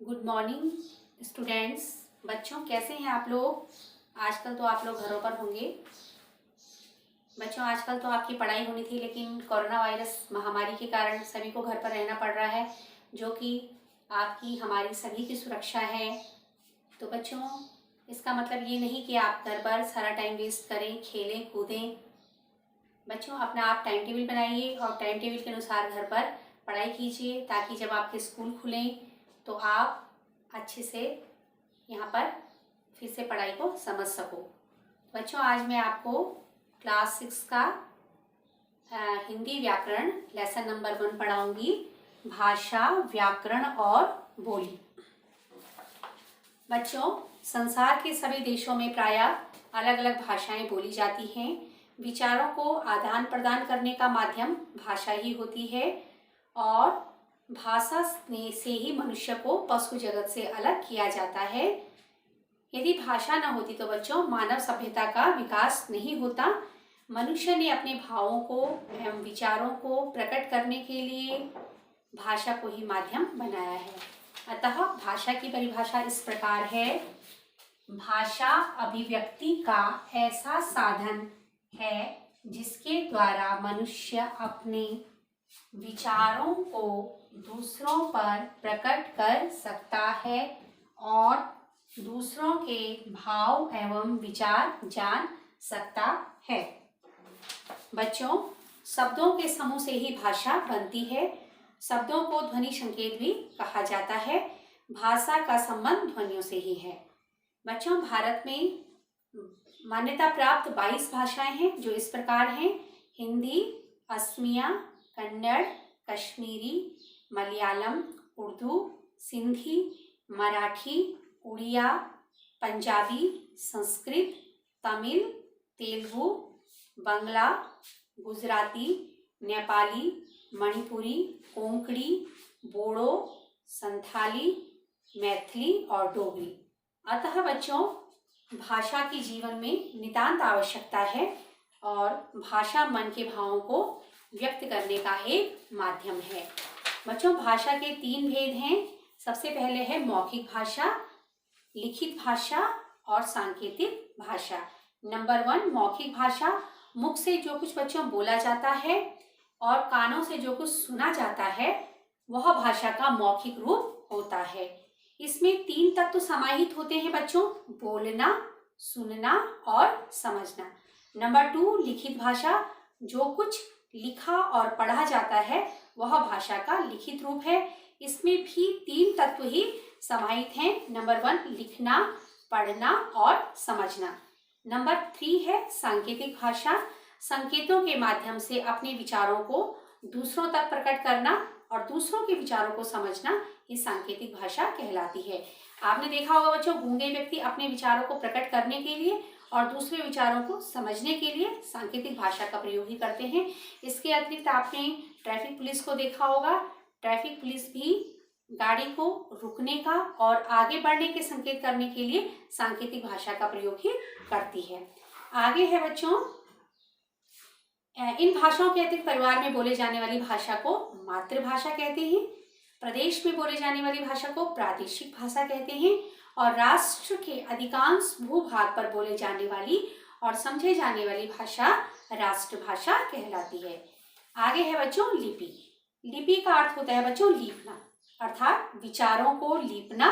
Good morning students. बच्चों कैसे हैं आप लोग। आजकल तो आप लोग घरों पर होंगे। बच्चों आजकल तो आपकी पढ़ाई होनी थी, लेकिन कोरोना वायरस महामारी के कारण सभी को घर पर रहना पड़ रहा है, जो कि आपकी हमारी सभी की सुरक्षा है। तो बच्चों इसका मतलब ये नहीं कि आप घर पर सारा टाइम वेस्ट करें, खेलें कूदें। बच्चों अपना आप टाइम टेबल बनाइए और टाइम टेबल के अनुसार घर पर पढ़ाई कीजिए, ताकि जब आपके स्कूल खुलें तो आप अच्छे से यहाँ पर फिर से पढ़ाई को समझ सको। बच्चों आज मैं आपको क्लास 6 का हिंदी व्याकरण लेसन नंबर 1 पढ़ाऊंगी, भाषा, व्याकरण और बोली। बच्चों संसार के सभी देशों में प्रायः अलग अलग भाषाएं बोली जाती हैं। विचारों को आदान प्रदान करने का माध्यम भाषा ही होती है, और भाषा से ही मनुष्य को पशु जगत से अलग किया जाता है। यदि भाषा न होती तो बच्चों मानव सभ्यता का विकास नहीं होता। मनुष्य ने अपने भावों को एवं विचारों को प्रकट करने के लिए भाषा को ही माध्यम बनाया है। अतः भाषा की परिभाषा इस प्रकार है: भाषा अभिव्यक्ति का ऐसा साधन है जिसके द्वारा मनुष्य अपने विचारों को दूसरों पर प्रकट कर सकता है और दूसरों के भाव एवं विचार जान सकता है। बच्चों शब्दों के समूह से ही भाषा बनती है। शब्दों को ध्वनि संकेत भी कहा जाता है। भाषा का संबंध ध्वनियों से ही है। बच्चों भारत में मान्यता प्राप्त 22 भाषाएं हैं, जो इस प्रकार हैं: हिंदी, असमिया, कन्नड़, कश्मीरी, मलयालम, उर्दू, सिंधी, मराठी, उड़िया, पंजाबी, संस्कृत, तमिल, तेलुगु, बंगला, गुजराती, नेपाली, मणिपुरी, कोंकणी, बोडो, संथाली, मैथिली और डोगरी। अतः बच्चों भाषा की जीवन में नितांत आवश्यकता है, और भाषा मन के भावों को व्यक्त करने का एक माध्यम है। बच्चों भाषा के 3 भेद हैं। सबसे पहले है मौखिक भाषा, लिखित भाषा और सांकेतिक भाषा। नंबर 1 मौखिक भाषा। मुख से जो कुछ बच्चों बोला जाता है और कानों से जो कुछ सुना जाता है, वह भाषा का मौखिक रूप होता है। इसमें 3 तत्व समाहित होते हैं बच्चों: बोलना, सुनना और समझना। नंबर 2 लिखित भाषा। जो कुछ लिखा और पढ़ा जाता है वह भाषा का लिखित रूप है। इसमें भी 3 तत्व ही समाहित हैं: नंबर 1 लिखना, पढ़ना और समझना। नंबर 3 है सांकेतिक भाषा। संकेतों के माध्यम से अपने विचारों को दूसरों तक प्रकट करना और दूसरों के विचारों को समझना, ये सांकेतिक भाषा कहलाती है। आपने देखा होगा बच्चों, गूंगे व्यक्ति अपने विचारों को प्रकट करने के लिए और दूसरे विचारों को समझने के लिए सांकेतिक भाषा का प्रयोग ही करते हैं। इसके अतिरिक्त आपने ट्रैफिक पुलिस को देखा होगा। ट्रैफिक पुलिस भी गाड़ी को रुकने का और आगे बढ़ने के संकेत करने के लिए सांकेतिक भाषा का प्रयोग ही करती है। आगे है बच्चों, इन भाषाओं के अतिरिक्त परिवार में बोले जाने वाली भाषा को मातृभाषा कहते हैं। प्रदेश में बोले जाने वाली भाषा को प्रादेशिक भाषा कहते हैं, और राष्ट्र के अधिकांश भूभाग पर बोले जाने वाली और समझे जाने वाली भाषा राष्ट्रभाषा कहलाती है। आगे है बच्चों लिपि। लिपि का अर्थ होता है बच्चों लीपना, अर्थात विचारों को लीपना,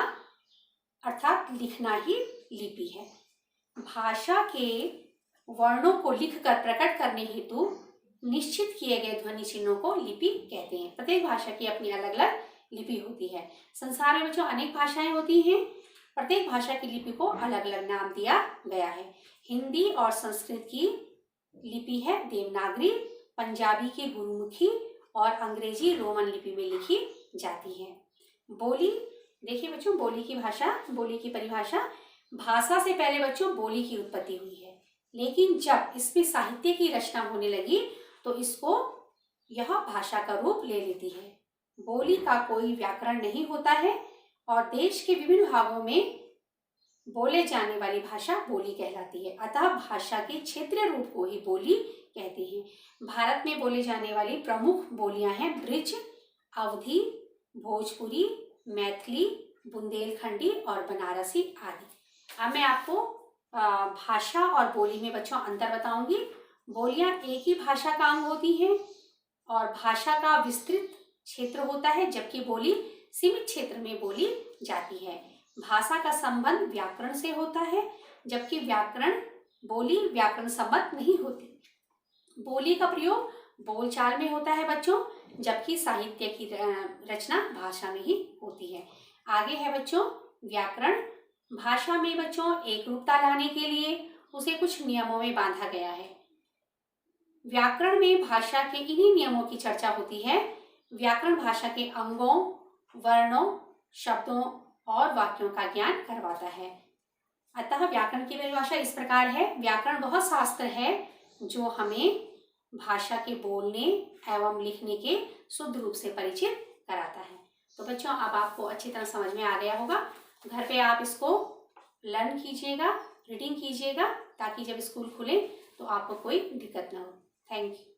अर्थात लिखना ही लिपि है। भाषा के वर्णों को लिखकर प्रकट करने हेतु निश्चित किए गए ध्वनि चिन्हों को लिपि कहते हैं। प्रत्येक भाषा की अपनी अलग अलग लिपि होती है। संसार में बच्चों अनेक भाषाएं होती हैं। प्रत्येक भाषा की लिपि को अलग अलग नाम दिया गया है। हिंदी और संस्कृत की लिपि है देवनागरी, पंजाबी की गुरुमुखी और अंग्रेजी रोमन लिपि में लिखी जाती है। बोली, देखिए बच्चों बोली की भाषा, बोली की परिभाषा: भाषा से पहले बच्चों बोली की उत्पत्ति हुई है, लेकिन जब इसमें साहित्य की रचना होने लगी तो इसको यह भाषा का रूप ले लेती है। बोली का कोई व्याकरण नहीं होता है, और देश के विभिन्न भागों में बोले जाने वाली भाषा बोली कहलाती है। अतः भाषा के क्षेत्रीय रूप को ही बोली कहते हैं। भारत में बोले जाने वाली प्रमुख बोलियां हैं ब्रिज, अवधी, भोजपुरी, मैथिली, बुंदेलखंडी और बनारसी आदि। अब मैं आपको भाषा और बोली में बच्चों अंतर बताऊंगी। बोलियां एक ही भाषा का अंग होती हैं और भाषा का विस्तृत क्षेत्र होता है, जबकि बोली सीमित क्षेत्र में बोली जाती है। भाषा का संबंध व्याकरण से होता है, जबकि बोली व्याकरण सम्मत नहीं होती। बोली का प्रयोग बोलचाल में होता है बच्चों, जबकि साहित्य की रचना भाषा में ही होती है। आगे है बच्चों व्याकरण। भाषा में बच्चों एक रूपता लाने के लिए उसे कुछ नियमों में बांधा गया है। व्याकरण में भाषा के इन्हीं नियमों की चर्चा होती है। व्याकरण भाषा के अंगों, वर्णों, शब्दों और वाक्यों का ज्ञान करवाता है। अतः व्याकरण की परिभाषा इस प्रकार है। व्याकरण वह शास्त्र है जो हमें भाषा के बोलने एवं लिखने के शुद्ध रूप से परिचित कराता है। तो बच्चों अब आपको अच्छी तरह समझ में आ गया होगा। घर पे आप इसको लर्न कीजिएगा, रीडिंग कीजिएगा, ताकि जब स्कूल खुले तो आपको कोई दिक्कत ना हो। Thank you.